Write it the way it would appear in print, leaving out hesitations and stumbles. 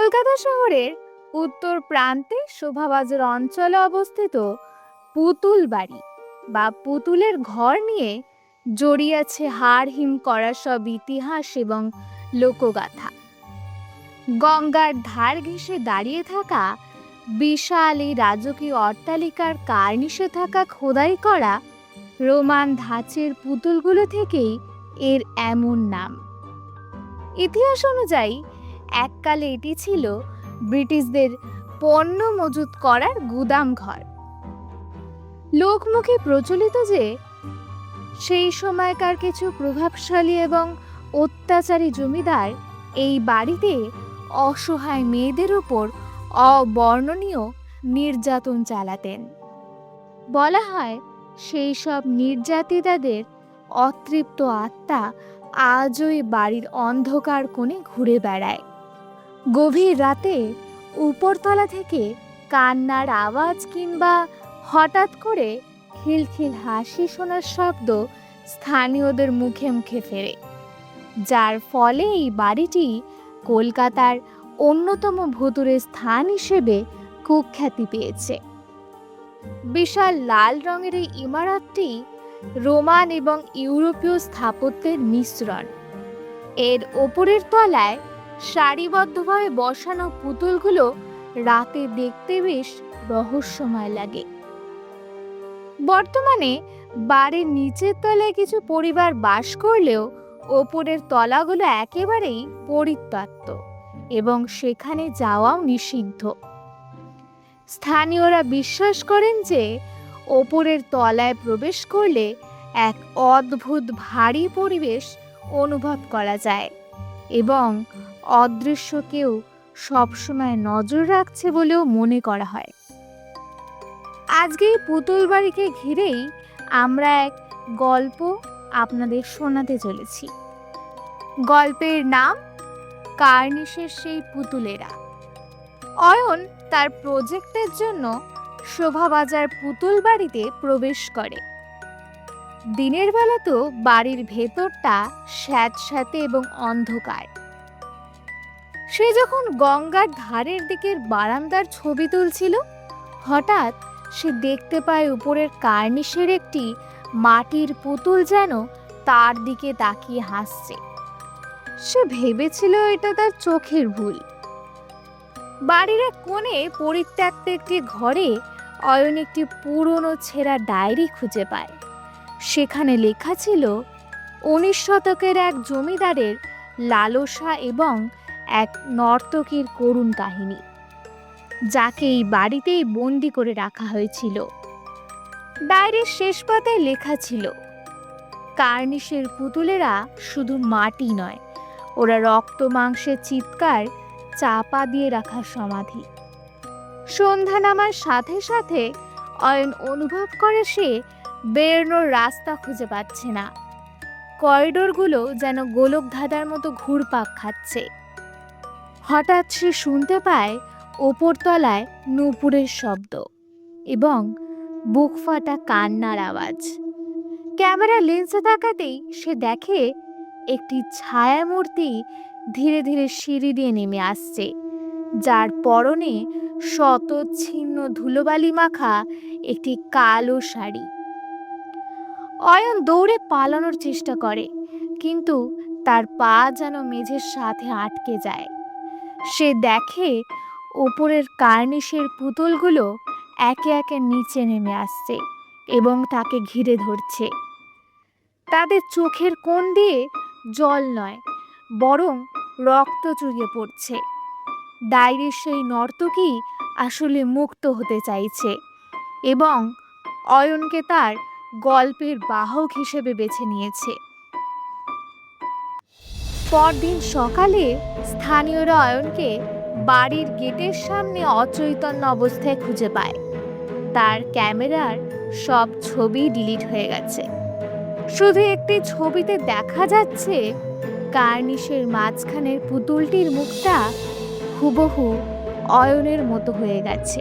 কলকাতা শহরের উত্তর প্রান্তে শোভাবাজার অঞ্চলে অবস্থিত পুতুল বাড়ি বা পুতুলের ঘর নিয়ে জড়িয়ে আছে হাড় হিম করা সব ইতিহাস এবং লোকগাথা। গঙ্গার ধার ঘেঁষে দাঁড়িয়ে থাকা বিশাল এই রাজকীয় অট্টালিকার কার্নিশে থাকা খোদাই করা রোমান ধাঁচের পুতুলগুলো থেকেই এর এমন নাম। ইতিহাস অনুযায়ী এককালে এটি ছিল ব্রিটিশদের পণ্য মজুত করার গুদাম ঘর। লোকমুখে প্রচলিত যে সেই সময়কার কিছু প্রভাবশালী এবং অত্যাচারী জমিদার এই বাড়িতে অসহায় মেয়েদের উপর অবর্ণনীয় নির্যাতন চালাতেন। বলা হয় সেই সব নির্যাতিতাদের অতৃপ্ত আত্মা আজও এই বাড়ির অন্ধকার কোণে ঘুরে বেড়ায়। গভীর রাতে উপরতলা থেকে কান্নার আওয়াজ কিংবা হঠাৎ করে খিলখিল হাসি শোনার শব্দ স্থানীয়দের মুখে মুখে ফেরে, যার ফলে এই বাড়িটি কলকাতার অন্যতম ভুতুড়ে স্থান হিসেবে কুখ্যাতি পেয়েছে। বিশাল লাল রঙের এই ইমারতটি রোমান এবং ইউরোপীয় স্থাপত্যের মিশ্রণ। এর ওপরের তলায় সারিবদ্ধভাবে বসানো পুতুলগুলো রাতে দেখতে বেশ রহস্যময় লাগে। বর্তমানে বাড়ির নিচের তলায় কিছু পরিবার বাস করলেও ওপরের তলাগুলো একেবারেই পরিত্যক্ত এবং সেখানে যাওয়াও নিষিদ্ধ। স্থানীয়রা বিশ্বাস করেন যে ওপরের তলায় প্রবেশ করলে এক অদ্ভুত ভারী পরিবেশ অনুভব করা যায় এবং অদৃশ্য কেউ সবসময় নজর রাখছে বলেও মনে করা হয়। আজকে এই পুতুল বাড়িকে ঘিরেই আমরা এক গল্প আপনাদের শোনাতে চলেছি। গল্পের নাম কার্নিশের সেই পুতুলেরা। অয়ন তার প্রজেক্টের জন্য শোভাবাজার পুতুল বাড়িতে প্রবেশ করে। দিনের বেলা তো বাড়ির ভেতরটা স্যাঁতস্যাঁতে এবং অন্ধকার। সে যখন গঙ্গার ধারের দিকের বারান্দার ছবি তুলছিল, হঠাৎ সে দেখতে পায় উপরের কার্নিশের একটি মাটির পুতুল যেন তার দিকে তাকিয়ে হাসছে। সে ভেবেছিল এটা তার চোখের ভুল। বাড়ির এক কোণে পরিত্যক্ত একটি ঘরে অয়ন একটি পুরনো ছেঁড়া ডায়েরি খুঁজে পায়। সেখানে লেখা ছিল 19 শতকের এক জমিদারের লালসা এবং এক নর্তকীর করুণ কাহিনী, যাকে এই বাড়িতেই বন্দি করে রাখা হয়েছিল। ডায়েরির শেষ পাতায় লেখা ছিল, কার্নিশের পুতুলেরা শুধু মাটি নয়, ওরা রক্ত মাংসের চিৎকার চাপা দিয়ে রাখা সমাধি। সন্ধ্যা নামার সাথে সাথে অয়ন অনুভব করে সে বেরোনোর রাস্তা খুঁজে পাচ্ছে না। করিডোরগুলো যেন গোলক ধাঁধার মতো ঘুরপাক খাচ্ছে। হঠাৎ সে শুনতে পায় ওপরতলায় নূপুরের শব্দ এবং বুক ফাটা কান্নার আওয়াজ। ক্যামেরা লেন্সে তাকাতেই সে দেখে একটি ছায়ামূর্তি ধীরে ধীরে সিঁড়ি দিয়ে নেমে আসছে, যার পরনে শতচ্ছিন্ন ধুলোবালি মাখা একটি কালো শাড়ি। অয়ন দৌড়ে পালানোর চেষ্টা করে, কিন্তু তার পা যেন মেঝের সাথে আটকে যায়। সে দেখে ওপরের কার্নিশের পুতুলগুলো একে একে নিচে নেমে আসছে এবং তাকে ঘিরে ধরছে। তাদের চোখের কোণ দিয়ে জল নয়, বরং রক্ত চুইয়ে পড়ছে। ডায়েরির সেই নর্তকী আসলে মুক্ত হতে চাইছে এবং অয়নকে তার গল্পের বাহক হিসেবে বেছে নিয়েছে। পরদিন সকালে স্থানীয়রা অয়নকে বাড়ির গেটের সামনে অচৈতন্য অবস্থায় খুঁজে পায়। তার ক্যামেরার সব ছবি ডিলিট হয়ে গেছে। শুধু একটি ছবিতে দেখা যাচ্ছে কার্নিশের মাঝখানের পুতুলটির মুখটা হুবহু অয়নের মতো হয়ে গেছে।